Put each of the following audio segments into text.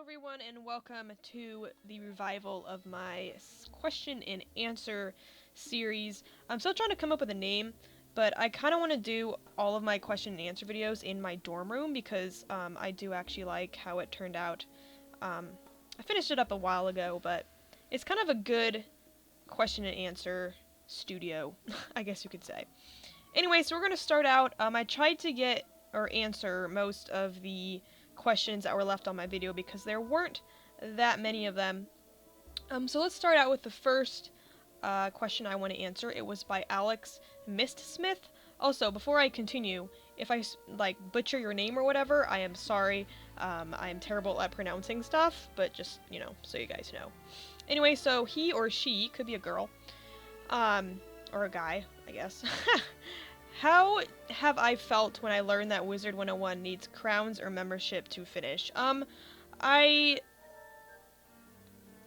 everyone, and welcome to the revival of my question and answer series. I'm still trying to come up with a name, but I kind of want to do all of my question and answer videos in my dorm room because I do actually like how it turned out. I finished it up a while ago, but it's kind of a good question and answer studio, I guess you could say. Anyway, so we're going to start out. I tried to get or answer most of the questions that were left on my video because there weren't that many of them. So let's start out with the first question I want to answer. It was by Alex Mistsmith. Also, before I continue, if I butcher your name or whatever, I am sorry. I am terrible at pronouncing stuff, but just so you guys know. Anyway, so he or she could be a girl, or a guy, I guess. How have I felt when I learned that Wizard 101 needs crowns or membership to finish? I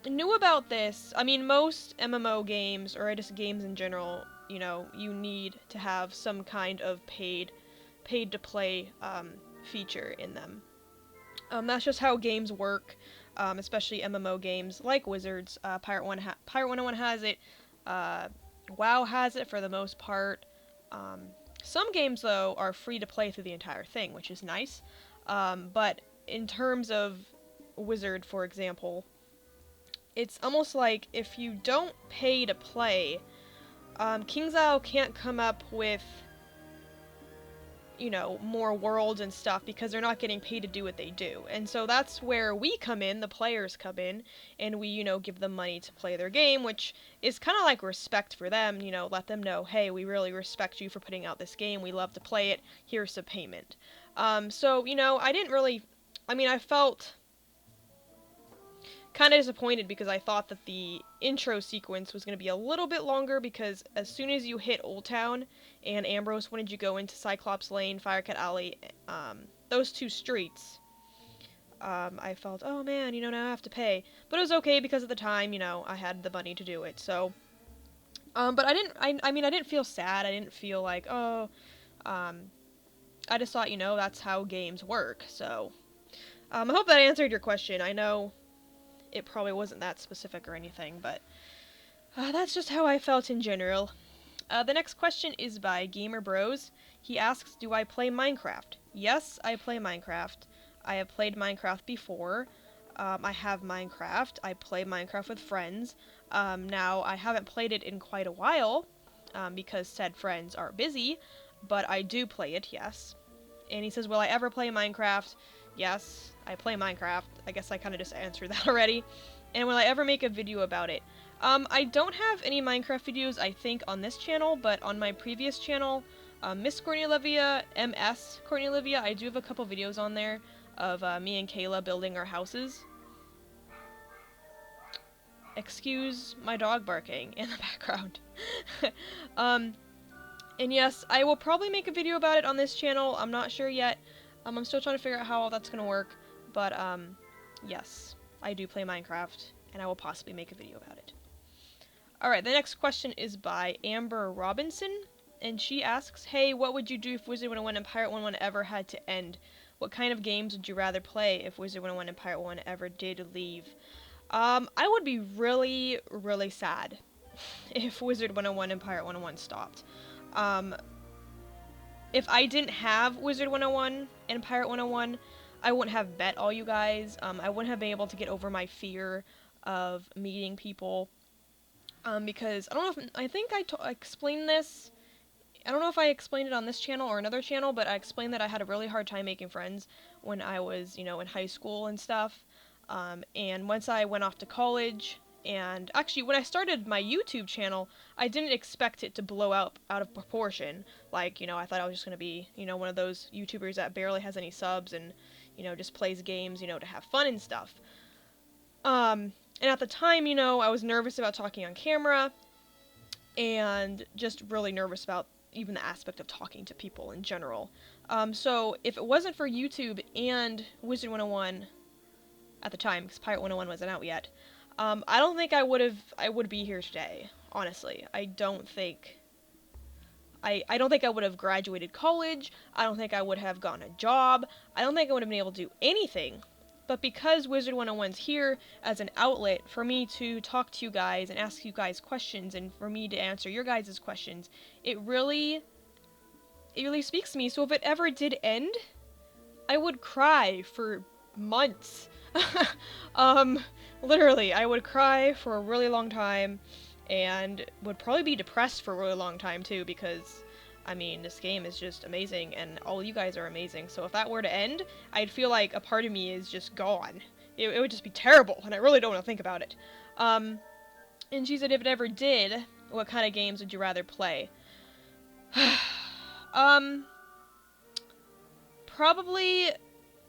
knew about this. I mean, most MMO games, or just games in general, you need to have some kind of paid to play feature in them. That's just how games work, especially MMO games like Wizards. Pirate 101 has it. WoW has it for the most part. Some games, though, are free to play through the entire thing, which is nice. But in terms of Wizard, for example, it's almost like if you don't pay to play, KingsIsle can't come up with, more worlds and stuff because they're not getting paid to do what they do. And so that's where we come in, the players come in, and we, give them money to play their game, which is kind of like respect for them, let them know, hey, we really respect you for putting out this game, we love to play it, here's some payment. So, I felt kind of disappointed because I thought that the intro sequence was going to be a little bit longer because as soon as you hit Old Town and Ambrose wanted you to go into Cyclops Lane, Firecat Alley, those two streets, I felt, oh man, now I have to pay. But it was okay because at the time, I had the money to do it. So, but I didn't feel sad. I didn't feel like, oh, I just thought, that's how games work. So, I hope that answered your question. I know it probably wasn't that specific or anything, but that's just how I felt in general. The next question is by Gamer Bros. He asks, do I play Minecraft? Yes, I play Minecraft. I have played Minecraft before. I have Minecraft. I play Minecraft with friends. Now, I haven't played it in quite a while, because said friends are busy, but I do play it, yes. And he says, will I ever play Minecraft? Yes, I play Minecraft. I guess I kind of just answered that already. And will I ever make a video about it? I don't have any Minecraft videos, I think, on this channel, but on my previous channel, Miss Courtney Olivia, MS Courtney Olivia, I do have a couple videos on there of me and Kayla building our houses. Excuse my dog barking in the background. And yes, I will probably make a video about it on this channel. I'm not sure yet. I'm still trying to figure out how all that's gonna work. But, yes, I do play Minecraft, and I will possibly make a video about it. Alright, the next question is by Amber Robinson, and she asks, hey, what would you do if Wizard 101 and Pirate 101 ever had to end? What kind of games would you rather play if Wizard 101 and Pirate 101 ever did leave? I would be really, really sad if Wizard 101 and Pirate 101 stopped. If I didn't have Wizard 101 and Pirate 101, I wouldn't have met all you guys. I wouldn't have been able to get over my fear of meeting people. Because, I don't know if, I think I explained this, I don't know if I explained it on this channel or another channel, but I explained that I had a really hard time making friends when I was, in high school and stuff. And once I went off to college, and actually, when I started my YouTube channel, I didn't expect it to blow out of proportion. Like, I thought I was just gonna be, one of those YouTubers that barely has any subs and, just plays games, to have fun and stuff. And at the time, I was nervous about talking on camera, and just really nervous about even the aspect of talking to people in general. So if it wasn't for YouTube and Wizard 101 at the time, because Pirate 101 wasn't out yet, I don't think I would be here today, honestly. I don't think I would have graduated college. I don't think I would have gotten a job. I don't think I would have been able to do anything But because Wizard 101's here as an outlet for me to talk to you guys and ask you guys questions and for me to answer your guys' questions, it really speaks to me. So if it ever did end, I would cry for months. Literally, I would cry for a really long time and would probably be depressed for a really long time too, because I mean, this game is just amazing and all you guys are amazing. So if that were to end, I'd feel like a part of me is just gone. It would just be terrible, and I really don't want to think about it. And she said if it ever did, what kind of games would you rather play? Probably,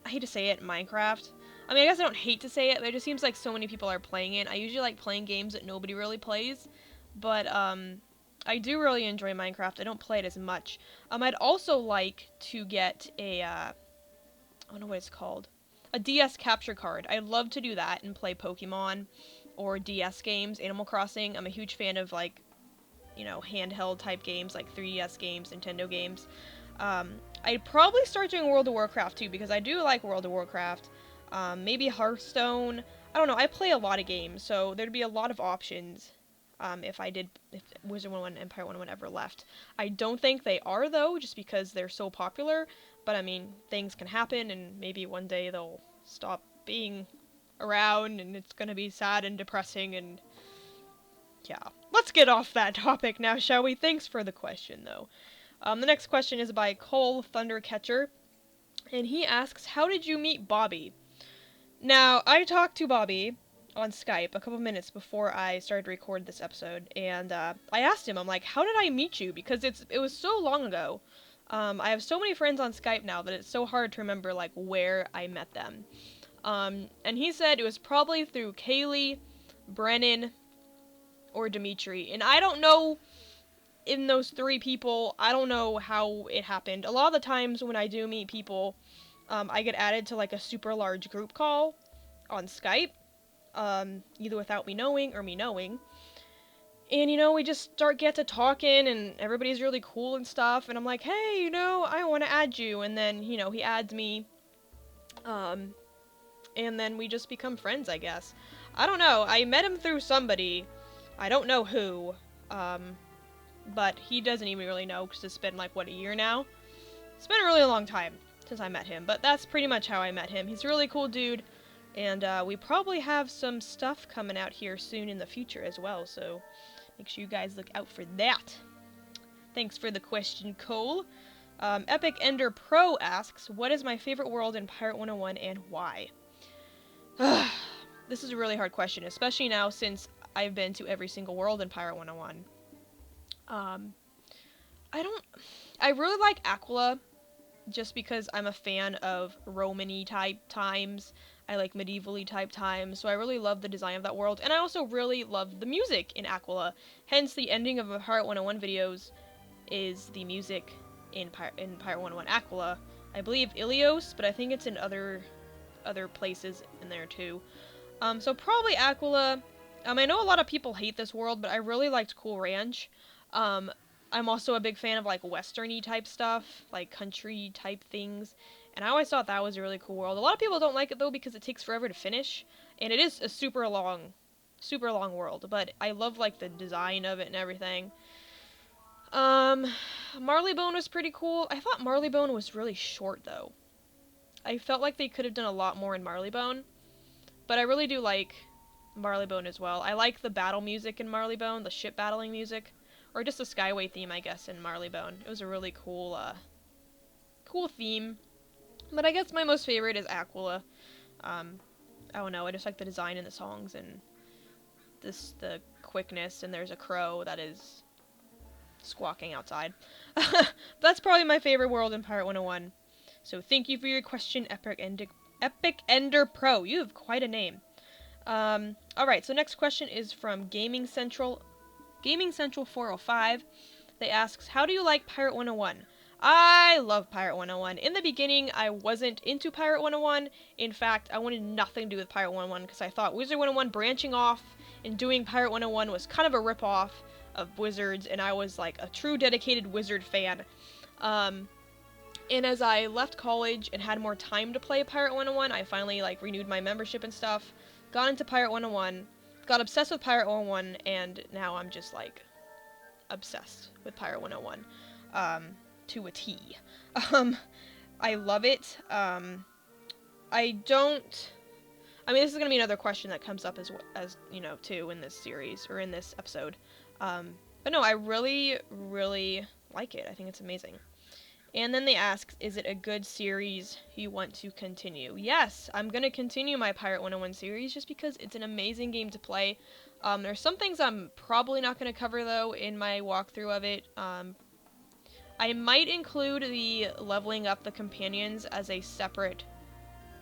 I hate to say it, Minecraft. I mean, I guess I don't hate to say it, but it just seems like so many people are playing it. I usually like playing games that nobody really plays, but, I do really enjoy Minecraft. I don't play it as much. I'd also like to get a, I don't know what it's called, a DS capture card. I'd love to do that and play Pokemon or DS games, Animal Crossing. I'm a huge fan of, like, you know, handheld type games, like 3DS games, Nintendo games. I'd probably start doing World of Warcraft too, because I do like World of Warcraft. Maybe Hearthstone. I don't know, I play a lot of games, so there'd be a lot of options. If Wizard 101 Empire 101 ever left. I don't think they are, though, just because they're so popular, but I mean, things can happen, and maybe one day they'll stop being around, and it's gonna be sad and depressing, and yeah. Let's get off that topic now, shall we? Thanks for the question, though. The next question is by Cole Thundercatcher, and he asks, how did you meet Bobby? Now, I talked to Bobby on Skype a couple minutes before I started to record this episode, and I asked him, I'm like, how did I meet you? Because it was so long ago. I have so many friends on Skype now that it's so hard to remember, like, where I met them. And he said it was probably through Kaylee, Brennan, or Dimitri. And I don't know, in those three people, I don't know how it happened. A lot of the times when I do meet people, I get added to, like, a super large group call on Skype. Either without me knowing or me knowing. And, you know, we just get to talking, and everybody's really cool and stuff, and I'm like, hey, you know, I want to add you, and then, you know, he adds me, and then we just become friends, I guess. I don't know, I met him through somebody, I don't know who, but he doesn't even really know, because it's been, like, what, a year now? It's been a really long time since I met him, but that's pretty much how I met him. He's a really cool dude. And we probably have some stuff coming out here soon in the future as well, so make sure you guys look out for that. Thanks for the question, Cole. Epic Ender Pro asks, what is my favorite world in Pirate 101 and why? This is a really hard question, especially now since I've been to every single world in Pirate 101. I really like Aquila, just because I'm a fan of Roman-y type times. I like medieval-y type times, so I really love the design of that world, and I also really love the music in Aquila. Hence, the ending of the Pirate 101 videos is the music in Pirate 101 Aquila. I believe Ilios, but I think it's in other places in there too. So probably Aquila. I know a lot of people hate this world, but I really liked Cool Ranch. I'm also a big fan of, like, western-y type stuff, like country type things, and I always thought that was a really cool world. A lot of people don't like it, though, because it takes forever to finish, and it is a super long world, but I love, like, the design of it and everything. Marleybone was pretty cool. I thought Marleybone was really short, though. I felt like they could have done a lot more in Marleybone, but I really do like Marleybone as well. I like the battle music in Marleybone, the ship battling music. Or just the Skyway theme, I guess, in Marleybone. It was a really cool, cool theme. But I guess my most favorite is Aquila. I don't know, I just like the design in the songs and the quickness, and there's a crow that is squawking outside. That's probably my favorite world in Pirate 101. So thank you for your question, Epic Ender Pro. You have quite a name. Alright, so next question is from Gaming Central 405. They asks, how do you like Pirate 101? I love Pirate 101. In the beginning, I wasn't into Pirate 101. In fact, I wanted nothing to do with Pirate 101 because I thought Wizard 101 branching off and doing Pirate 101 was kind of a ripoff of Wizards, and I was like a true dedicated Wizard fan. And as I left college and had more time to play Pirate 101, I finally like renewed my membership and stuff, got into Pirate 101, got obsessed with Pirate 101, and now I'm just like obsessed with Pirate 101, to a T. Um, I love it. I don't. I mean, this is gonna be another question that comes up as you know, too, in this series or in this episode. But no, I really, really like it. I think it's amazing. And then they ask, is it a good series you want to continue? Yes, I'm going to continue my Pirate 101 series just because it's an amazing game to play. There's some things I'm probably not going to cover, though, in my walkthrough of it. I might include the leveling up the companions as a separate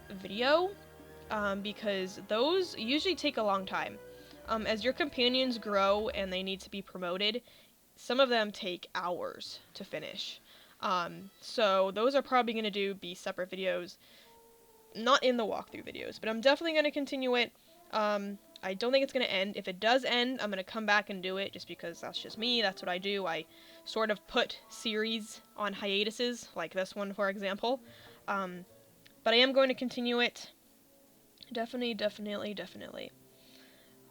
video, because those usually take a long time. As your companions grow and they need to be promoted, some of them take hours to finish. So those are probably going to be separate videos, not in the walkthrough videos, but I'm definitely going to continue it. I don't think it's going to end. If it does end, I'm going to come back and do it just because that's just me. That's what I do. I sort of put series on hiatuses, like this one, for example. But I am going to continue it. Definitely, definitely, definitely.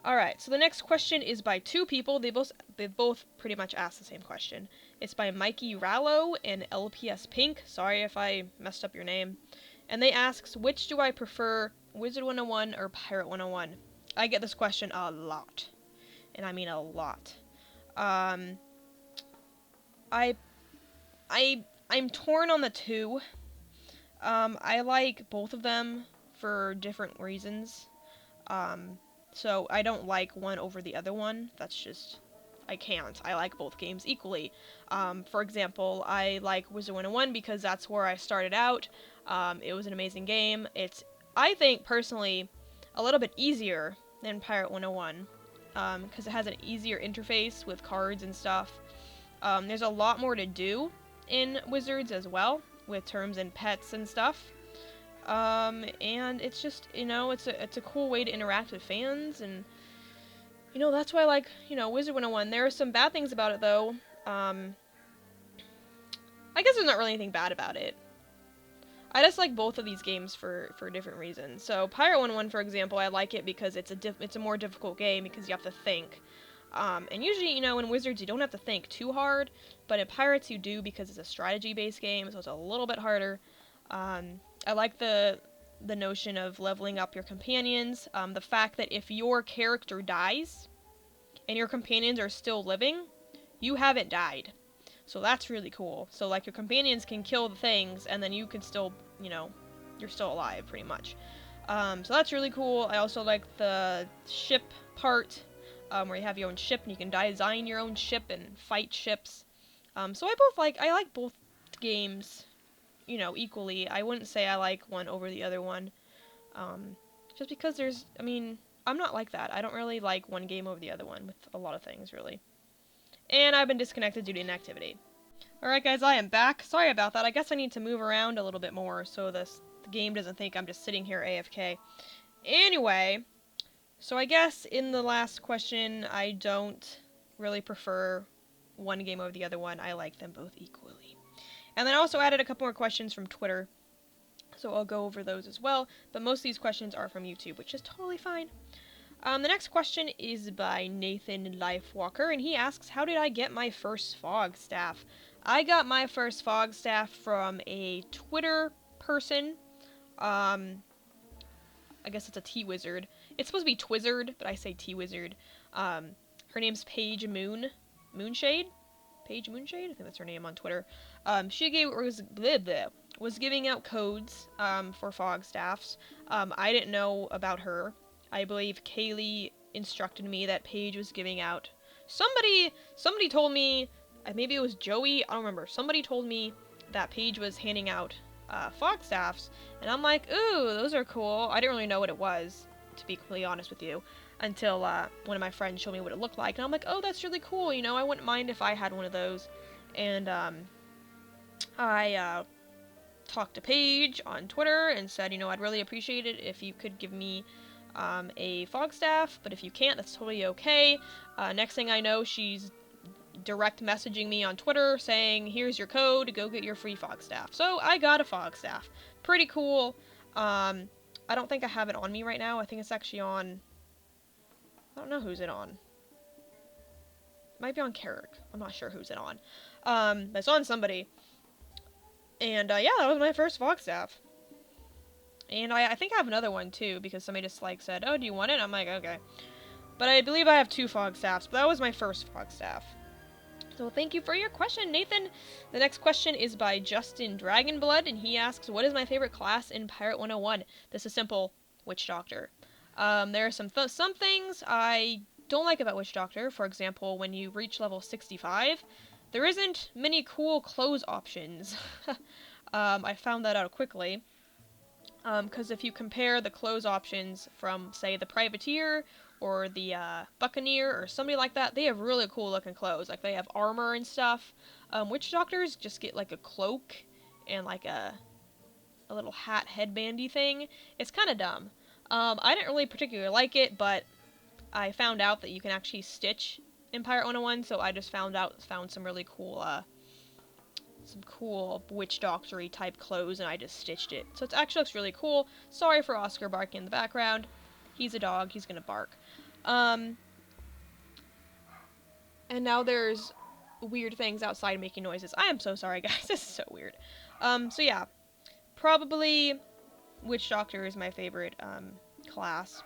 Alright, so the next question is by two people. They both pretty much asked the same question. It's by Mikey Rallo and LPS Pink. Sorry if I messed up your name. And they asks, which do I prefer, Wizard 101 or Pirate 101? I get this question a lot. And I mean a lot. I'm torn on the two. I like both of them for different reasons. So I don't like one over the other one. That's just, I can't. I like both games equally. For example, I like Wizard 101 because that's where I started out. It was an amazing game. It's, I think, personally, a little bit easier than Pirate 101, because it has an easier interface with cards and stuff. There's a lot more to do in Wizards as well, with terms and pets and stuff. And it's just, you know, it's a cool way to interact with fans, and, you know, that's why I like, you know, Wizard 101. There are some bad things about it, though. I guess there's not really anything bad about it. I just like both of these games for different reasons. So, Pirate 101, for example, I like it because it's a more difficult game because you have to think. And usually, you know, in Wizards, you don't have to think too hard, but in Pirates, you do because it's a strategy-based game, so it's a little bit harder. I like the notion of leveling up your companions. The fact that if your character dies and your companions are still living, you haven't died. So that's really cool. So, like, your companions can kill the things, and then you can still, you know, you're still alive, pretty much. So that's really cool. I also like the ship part, where you have your own ship, and you can design your own ship and fight ships. So I like both games, you know, equally. I wouldn't say I like one over the other one. Just because I mean, I'm not like that. I don't really like one game over the other one with a lot of things, really. And I've been disconnected due to inactivity. Alright guys, I am back. Sorry about that. I guess I need to move around a little bit more so the game doesn't think I'm just sitting here AFK. Anyway, so I guess in the last question, I don't really prefer one game over the other one. I like them both equally. And then I also added a couple more questions from Twitter, so I'll go over those as well. But most of these questions are from YouTube, which is totally fine. The next question is by Nathan Lifewalker, and he asks, how did I get my first Fog Staff? I got my first Fog Staff from a Twitter person. I guess it's a T-Wizard. It's supposed to be Twizzard, but I say T-Wizard. Her name's Paige Moonshade? Paige Moonshade? I think that's her name on Twitter. She was giving out codes for Fog Staffs. I didn't know about her. I believe Kaylee instructed me that Paige was giving out. Somebody told me, maybe it was Joey, I don't remember. Somebody told me that Paige was handing out Fog Staffs, and I'm like, ooh, those are cool. I didn't really know what it was, to be completely honest with you, until one of my friends showed me what it looked like, and I'm like, oh, that's really cool, you know, I wouldn't mind if I had one of those. And I talked to Paige on Twitter and said, you know, I'd really appreciate it if you could give me a Fog Staff, but if you can't, that's totally okay. Next thing I know, she's direct messaging me on Twitter saying, here's your code, go get your free fog staff. So I got a fog staff. Pretty cool. I don't think I have it on me right now. I think it's actually on... I don't know who's it on. It might be on Carrick. I'm not sure who's it on. It's on somebody. And, yeah, that was my first fog staff. And I think I have another one, too, because somebody just, like, said, oh, do you want it? I'm like, okay. But I believe I have 2 fog staffs, but that was my first fog staff. So thank you for your question, Nathan. The next question is by Justin Dragonblood, and he asks, what is my favorite class in Pirate 101? This is simple, Witch Doctor. There are some things I don't like about Witch Doctor. For example, when you reach level 65, there isn't many cool clothes options. I found that out quickly. Because if you compare the clothes options from, say, the Privateer or the Buccaneer or somebody like that, they have really cool looking clothes. Like, they have armor and stuff. Witch Doctors just get, like, a cloak and, like, a little hat headbandy thing. It's kind of dumb. I didn't really particularly like it, but I found out that you can actually stitch in Pirate 101, so I just found some really cool, witch doctor-y type clothes, and I just stitched it. So it actually looks really cool. Sorry for Oscar barking in the background. He's a dog. He's gonna bark. And now there's weird things outside making noises. I am so sorry, guys. This is so weird. So yeah. Probably Witch Doctor is my favorite, class.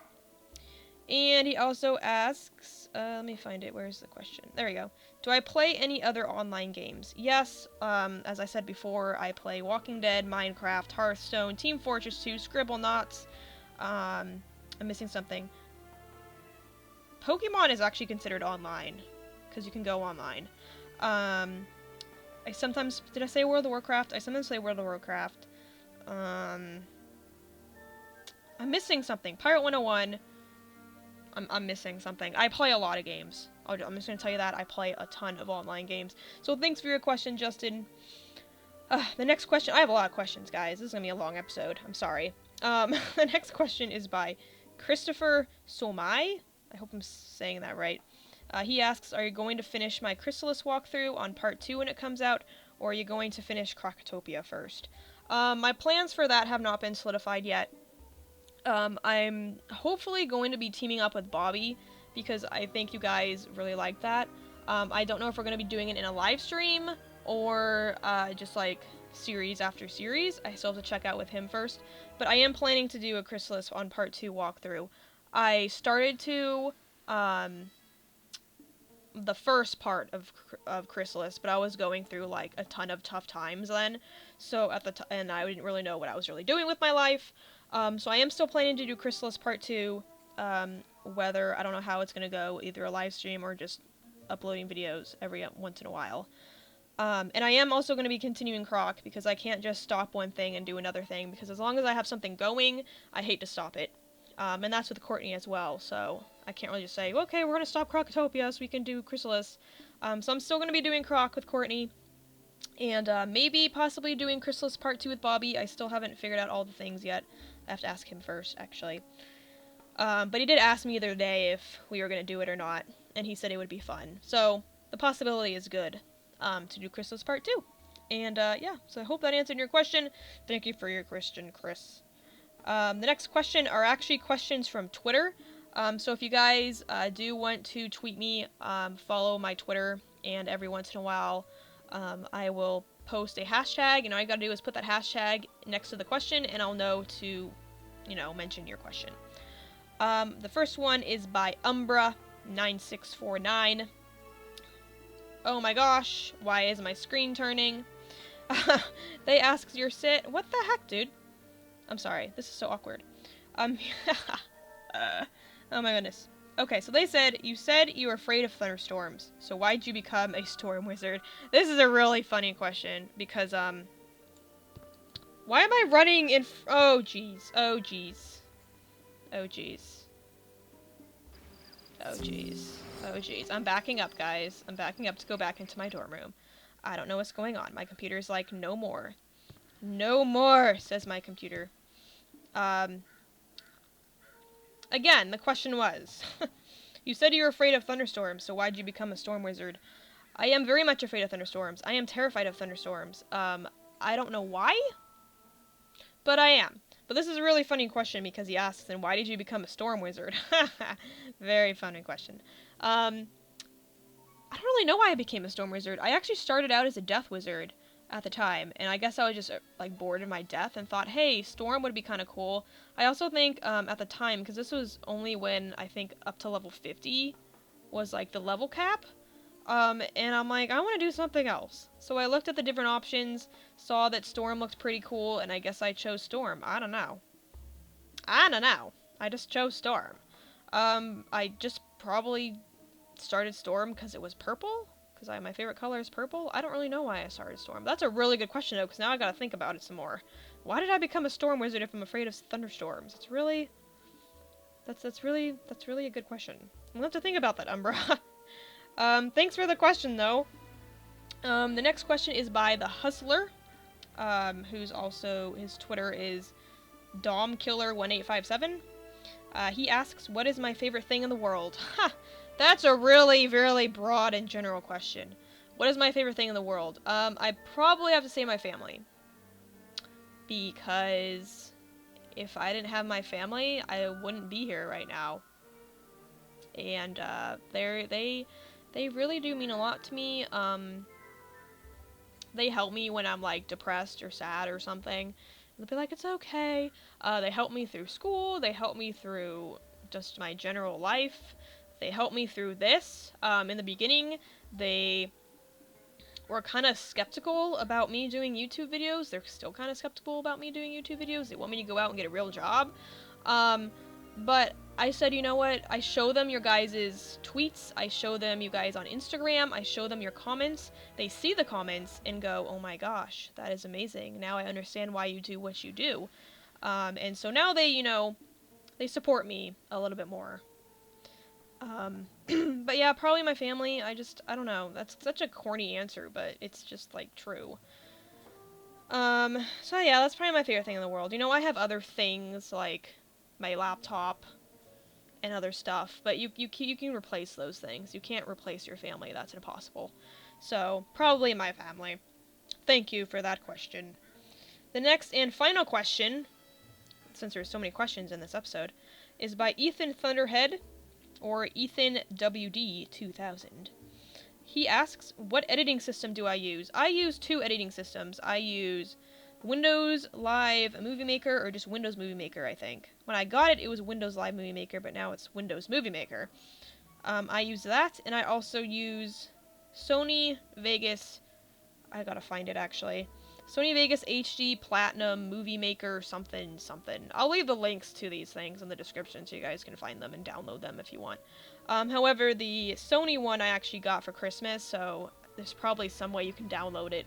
And he also asks, let me find it. Where's the question? There we go. Do I play any other online games? Yes, as I said before, I play Walking Dead, Minecraft, Hearthstone, Team Fortress 2, Scribblenauts. I'm missing something. Pokemon is actually considered online, because you can go online. Did I say World of Warcraft? I sometimes say World of Warcraft. I'm missing something. Pirate 101. I'm missing something. I play a lot of games. I'm just going to tell you that. I play a ton of online games. So thanks for your question, Justin. The next question... I have a lot of questions, guys. This is going to be a long episode. I'm sorry. The next question is by Christopher Somai. I hope I'm saying that right. He asks, are you going to finish my Chrysalis walkthrough on part 2 when it comes out, or are you going to finish Krokotopia first? My plans for that have not been solidified yet. I'm hopefully going to be teaming up with Bobby, because I think you guys really like that. I don't know if we're going to be doing it in a live stream, or just like series after series. I still have to check out with him first. But I am planning to do a Chrysalis on part 2 walkthrough. I started to, the first part of Chrysalis, but I was going through like a ton of tough times then. So and I didn't really know what I was really doing with my life. So I am still planning to do Chrysalis Part 2, whether, I don't know how it's going to go, either a live stream or just uploading videos every once in a while. And I am also going to be continuing Croc, because I can't just stop one thing and do another thing, because as long as I have something going, I hate to stop it. And that's with Courtney as well, so I can't really just say, okay, we're going to stop Krokotopia so we can do Chrysalis. So I'm still going to be doing Croc with Courtney. And maybe possibly doing Chrysalis Part 2 with Bobby. I still haven't figured out all the things yet. I have to ask him first, actually. But he did ask me the other day if we were going to do it or not, and he said it would be fun. So the possibility is good to do Chrysalis Part 2. And yeah, so I hope that answered your question. Thank you for your question, Chris. The next question are actually questions from Twitter. So if you guys do want to tweet me, follow my Twitter, and every once in a while I will post a hashtag, and all you gotta do is put that hashtag next to the question, and I'll know to, mention your question. The first one is by Umbra9649. Oh my gosh, why is my screen turning? They ask your sit. What the heck, dude? I'm sorry, this is so awkward. Oh my goodness. Okay, so they said, you said you were afraid of thunderstorms, so why'd you become a storm wizard? This is a really funny question, because, why am I running in oh jeez, oh jeez. Oh jeez. Oh jeez. Oh jeez. I'm backing up, guys. I'm backing up to go back into my dorm room. I don't know what's going on. My computer's like, no more. No more, says my computer. Again, the question was, you said you were afraid of thunderstorms, so why'd you become a storm wizard? I am very much afraid of thunderstorms. I am terrified of thunderstorms. I don't know why, but I am. But this is a really funny question because he asks, and why did you become a storm wizard? Very funny question. I don't really know why I became a storm wizard. I actually started out as a death wizard at the time, and I guess I was just like bored of my death and thought, hey, storm would be kind of cool. I also think at the time, because this was only when I think up to level 50 was like the level cap. And I'm like, I want to do something else. So I looked at the different options, saw that Storm looked pretty cool, and I guess I chose Storm. I don't know. I just chose Storm. I just probably started Storm because it was purple? Because my favorite color is purple? I don't really know why I started Storm. That's a really good question, though, because now I gotta think about it some more. Why did I become a Storm Wizard if I'm afraid of thunderstorms? It's really... That's really a good question. I'll have to think about that, Umbra. Thanks for the question, though. The next question is by The Hustler, who's also, his Twitter is DomKiller1857. He asks, what is my favorite thing in the world? Ha! That's a really, really broad and general question. What is my favorite thing in the world? I probably have to say my family. Because if I didn't have my family, I wouldn't be here right now. And, they really do mean a lot to me. They help me when I'm, like, depressed or sad or something. They'll be like, it's okay. They help me through school. They help me through just my general life. They helped me through this. In the beginning, they were kind of skeptical about me doing YouTube videos. They're still kind of skeptical about me doing YouTube videos. They want me to go out and get a real job. But I said, you know what? I show them your guys' tweets. I show them you guys on Instagram. I show them your comments. They see the comments and go, oh my gosh, that is amazing. Now I understand why you do what you do. And so now they, they support me a little bit more. But yeah, probably my family. I don't know. That's such a corny answer, but it's just, like, true. So yeah, that's probably my favorite thing in the world. I have other things, like my laptop and other stuff, but you can replace those things. You can't replace your family. That's impossible. So, probably my family. Thank you for that question. The next and final question, since there's so many questions in this episode, is by Ethan Thunderhead, or Ethan WD 2000. He asks, what editing system do I use? I use two editing systems. I use Windows Live Movie Maker, or just Windows Movie Maker, I think. When I got it, it was Windows Live Movie Maker, but now it's Windows Movie Maker. I use that, and I also use Sony Vegas, I gotta find it actually, Sony Vegas HD Platinum Movie Maker something. I'll leave the links to these things in the description so you guys can find them and download them if you want. However, the Sony one I actually got for Christmas, so there's probably some way you can download it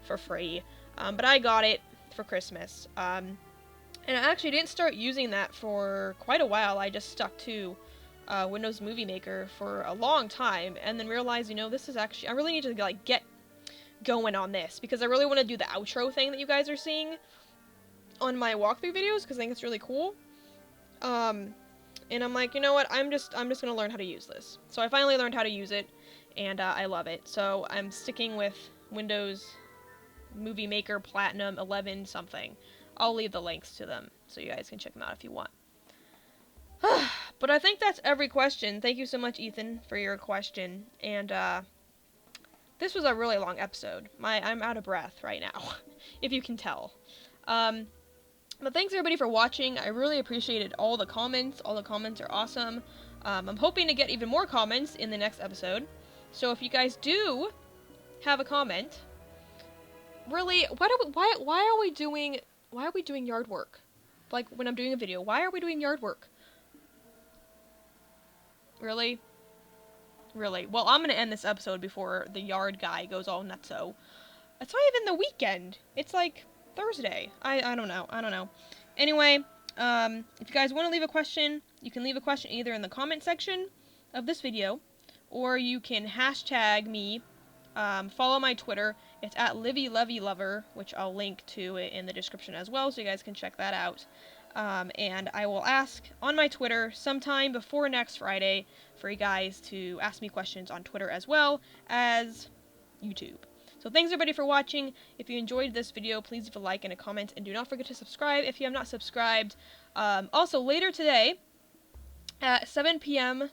for free. But I got it for Christmas. And I actually didn't start using that for quite a while. I just stuck to Windows Movie Maker for a long time, and then realized, this is actually, I really need to, like, get going on this, because I really want to do the outro thing that you guys are seeing on my walkthrough videos, because I think it's really cool. And I'm like, you know what, I'm just gonna learn how to use this. So I finally learned how to use it, and I love it. So I'm sticking with Windows Movie Maker Platinum 11 something. I'll leave the links to them, so you guys can check them out if you want. But I think that's every question. Thank you so much, Ethan, for your question, and this was a really long episode. I'm out of breath right now, if you can tell. But thanks everybody for watching. I really appreciated all the comments. All the comments are awesome. I'm hoping to get even more comments in the next episode. So if you guys do have a comment, really, why are we doing yard work? Like when I'm doing a video, why are we doing yard work? Really? Really? Well, I'm gonna end this episode before the yard guy goes all nutso. It's not even the weekend. It's like Thursday. I don't know. Anyway, if you guys want to leave a question, you can leave a question either in the comment section of this video, or you can hashtag me, follow my Twitter. It's at LivyLevyLover, which I'll link to in the description as well, so you guys can check that out. And I will ask on my Twitter sometime before next Friday for you guys to ask me questions on Twitter as well as YouTube. So thanks everybody for watching. If you enjoyed this video, please leave a like and a comment, and do not forget to subscribe if you have not subscribed. Also, later today at 7 p.m.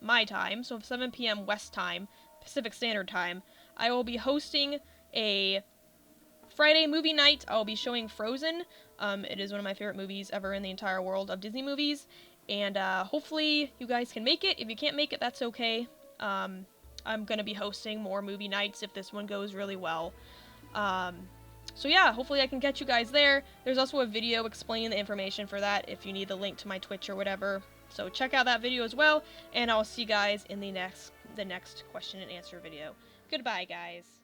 my time, so 7 p.m. West time, Pacific Standard Time, I will be hosting a Friday movie night. I'll be showing Frozen. It is one of my favorite movies ever in the entire world of Disney movies, and hopefully you guys can make it. If you can't make it, that's okay. I'm going to be hosting more movie nights if this one goes really well. So yeah, hopefully I can catch you guys there. There's also a video explaining the information for that if you need the link to my Twitch or whatever. So check out that video as well, and I'll see you guys in the next question and answer video. Goodbye, guys.